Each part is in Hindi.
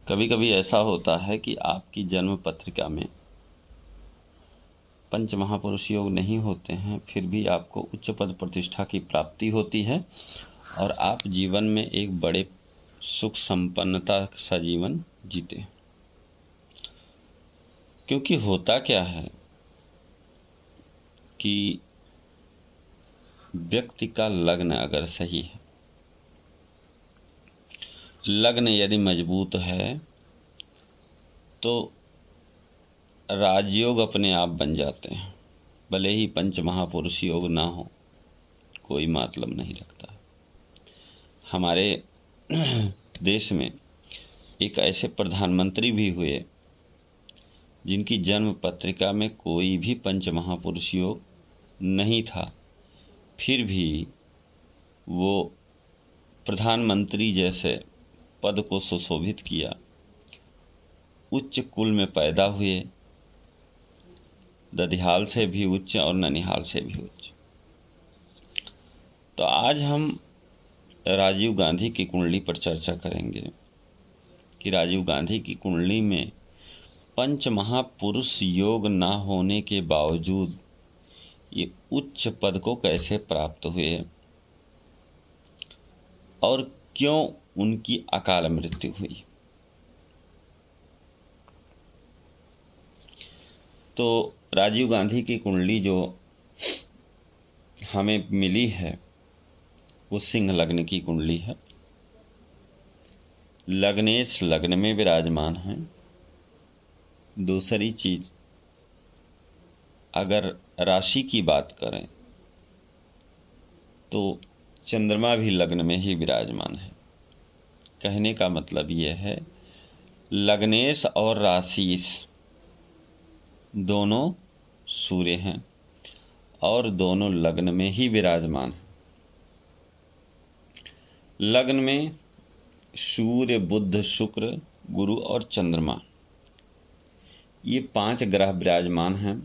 कभी कभी ऐसा होता है कि आपकी जन्म पत्रिका में पंच महापुरुष योग नहीं होते हैं, फिर भी आपको उच्च पद प्रतिष्ठा की प्राप्ति होती है और आप जीवन में एक बड़े सुख संपन्नता सा जीवन जीते। क्योंकि होता क्या है कि व्यक्ति का लग्न अगर सही है, लग्न यदि मजबूत है तो राजयोग अपने आप बन जाते हैं। भले ही पंच महापुरुष योग ना हो, कोई मतलब नहीं रखता। हमारे देश में एक ऐसे प्रधानमंत्री भी हुए जिनकी जन्म पत्रिका में कोई भी पंच महापुरुष योग नहीं था, फिर भी वो प्रधानमंत्री जैसे पद को सुशोभित किया, उच्च कुल में पैदा हुए, दधियाल से भी उच्च और ननिहाल से भी उच्च। तो आज हम राजीव गांधी की कुंडली पर चर्चा करेंगे कि राजीव गांधी की कुंडली में पंच महापुरुष योग ना होने के बावजूद ये उच्च पद को कैसे प्राप्त हुए और क्यों उनकी अकाल मृत्यु हुई। तो राजीव गांधी की कुंडली जो हमें मिली है वो सिंह लग्न की कुंडली है। लग्नेश लग्न में विराजमान है। दूसरी चीज, अगर राशि की बात करें तो चंद्रमा भी लग्न में ही विराजमान है। कहने का मतलब यह है, लग्नेश और राशिश दोनों सूर्य हैं और दोनों लग्न में ही विराजमान हैं। लग्न में सूर्य, बुध, शुक्र, गुरु और चंद्रमा, ये 5 ग्रह विराजमान हैं।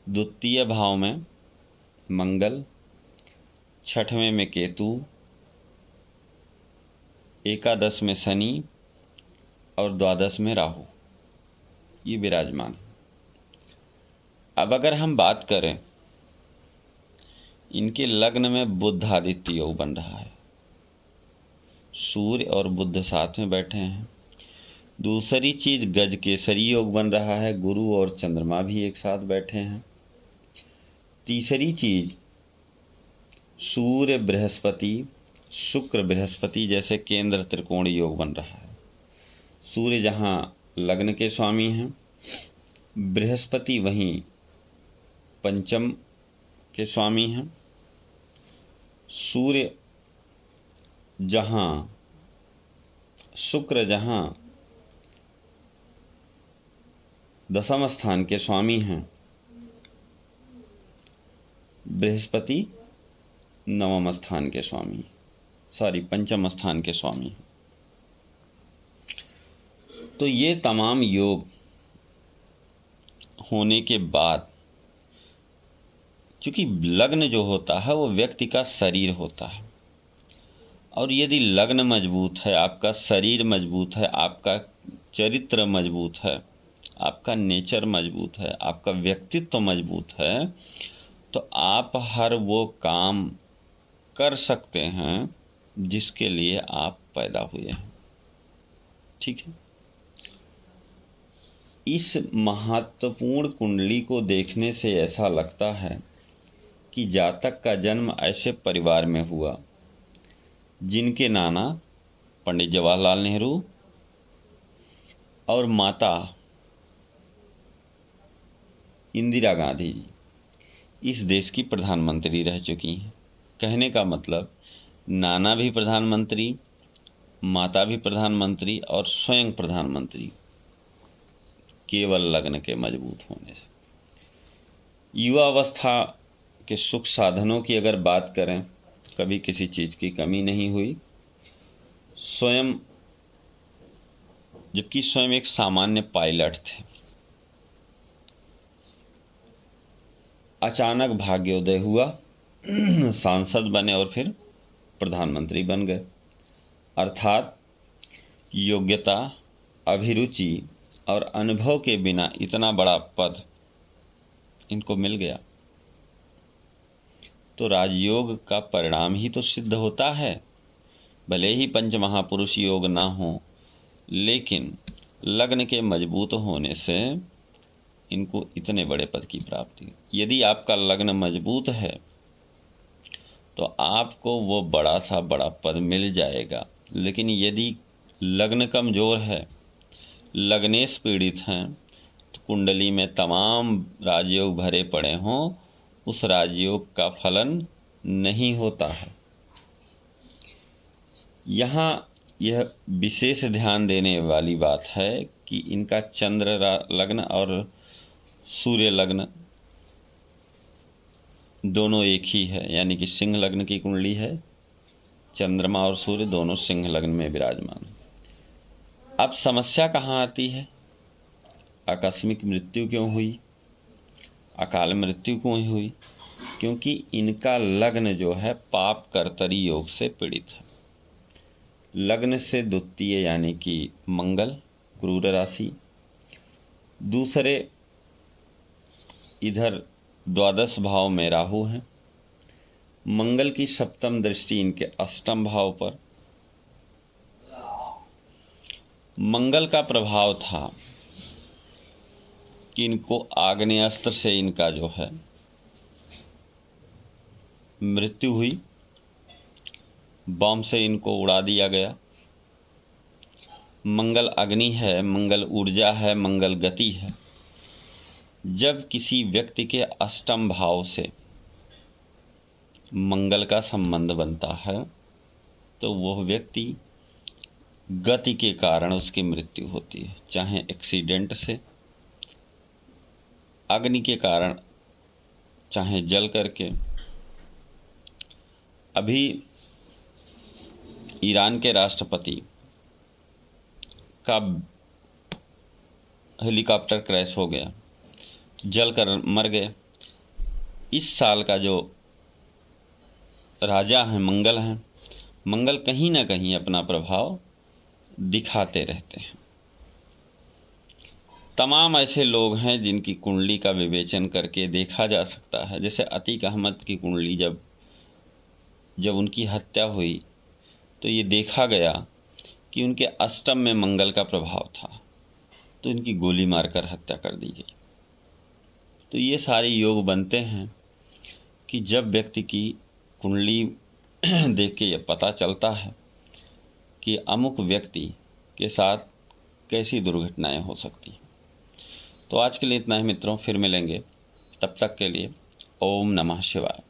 द्वितीय भाव में मंगल, छठवें में केतु, एकादश में शनि और द्वादश में राहु, ये विराजमान है। अब अगर हम बात करें, इनके लग्न में बुध आदित्य योग बन रहा है, सूर्य और बुध साथ में बैठे हैं। दूसरी चीज, गज केसरी योग बन रहा है, गुरु और चंद्रमा भी एक साथ बैठे हैं। तीसरी चीज, सूर्य बृहस्पति, शुक्र बृहस्पति जैसे केंद्र त्रिकोण योग बन रहा है। सूर्य जहां लग्न के स्वामी हैं, बृहस्पति वहीं पंचम के स्वामी हैं। सूर्य जहां, शुक्र जहां दशम स्थान के स्वामी हैं, बृहस्पति नवम स्थान के स्वामी, पंचम स्थान के स्वामी। तो ये तमाम योग होने के बाद, क्योंकि लग्न जो होता है वो व्यक्ति का शरीर होता है, और यदि लग्न मजबूत है, आपका शरीर मजबूत है, आपका चरित्र मजबूत है, आपका नेचर मजबूत है, आपका व्यक्तित्व मजबूत है, तो आप हर वो काम कर सकते हैं जिसके लिए आप पैदा हुए हैं। ठीक है। इस महत्वपूर्ण कुंडली को देखने से ऐसा लगता है कि जातक का जन्म ऐसे परिवार में हुआ जिनके नाना पंडित जवाहरलाल नेहरू और माता इंदिरा गांधी इस देश की प्रधानमंत्री रह चुकी हैं। कहने का मतलब, नाना भी प्रधानमंत्री, माता भी प्रधानमंत्री और स्वयं प्रधानमंत्री, केवल लग्न के मजबूत होने से। युवा अवस्था के सुख साधनों की अगर बात करें, कभी किसी चीज की कमी नहीं हुई। जबकि स्वयं एक सामान्य पायलट थे। अचानक भाग्योदय हुआ, सांसद बने और फिर प्रधानमंत्री बन गए। अर्थात योग्यता, अभिरुचि और अनुभव के बिना इतना बड़ा पद इनको मिल गया, तो राजयोग का परिणाम ही तो सिद्ध होता है। भले ही पंच महापुरुष योग ना हो, लेकिन लग्न के मजबूत होने से इनको इतने बड़े पद की प्राप्ति। यदि आपका लग्न मजबूत है तो आपको वो बड़ा सा बड़ा पद मिल जाएगा, लेकिन यदि लग्न कमजोर है, लग्नेश पीड़ित हैं, तो कुंडली में तमाम राजयोग भरे पड़े हों, उस राजयोग का फलन नहीं होता है। यहाँ यह विशेष ध्यान देने वाली बात है कि इनका चंद्र लग्न और सूर्य लग्न दोनों एक ही है, यानी कि सिंह लग्न की कुंडली है, चंद्रमा और सूर्य दोनों सिंह लग्न में विराजमान। अब समस्या कहाँ आती है? आकस्मिक मृत्यु क्यों हुई, अकाल मृत्यु क्यों हुई? क्योंकि इनका लग्न जो है पाप कर्तरी योग से पीड़ित है। लग्न से द्वितीय यानी कि मंगल क्रूर राशि, दूसरे इधर द्वादश भाव में राहु है, मंगल की सप्तम दृष्टि इनके अष्टम भाव पर। मंगल का प्रभाव था कि इनको आग्नेयास्त्र से इनका जो है मृत्यु हुई, बम से इनको उड़ा दिया गया। मंगल अग्नि है, मंगल ऊर्जा है, मंगल गति है। जब किसी व्यक्ति के अष्टम भाव से मंगल का संबंध बनता है तो वह व्यक्ति गति के कारण उसकी मृत्यु होती है, चाहे एक्सीडेंट से, अग्नि के कारण, चाहे जल करके। अभी ईरान के राष्ट्रपति का हेलीकॉप्टर क्रैश हो गया, जल कर मर गए। इस साल का जो राजा है मंगल हैं, मंगल कहीं ना कहीं अपना प्रभाव दिखाते रहते हैं। तमाम ऐसे लोग हैं जिनकी कुंडली का विवेचन करके देखा जा सकता है। जैसे अतीक अहमद की कुंडली जब उनकी हत्या हुई तो ये देखा गया कि उनके अष्टम में मंगल का प्रभाव था, तो इनकी गोली मारकर हत्या कर दी गई। तो ये सारे योग बनते हैं कि जब व्यक्ति की कुंडली देख के ये पता चलता है कि अमुक व्यक्ति के साथ कैसी दुर्घटनाएं हो सकती हैं। तो आज के लिए इतना ही मित्रों, फिर मिलेंगे, तब तक के लिए ओम नमः शिवाय।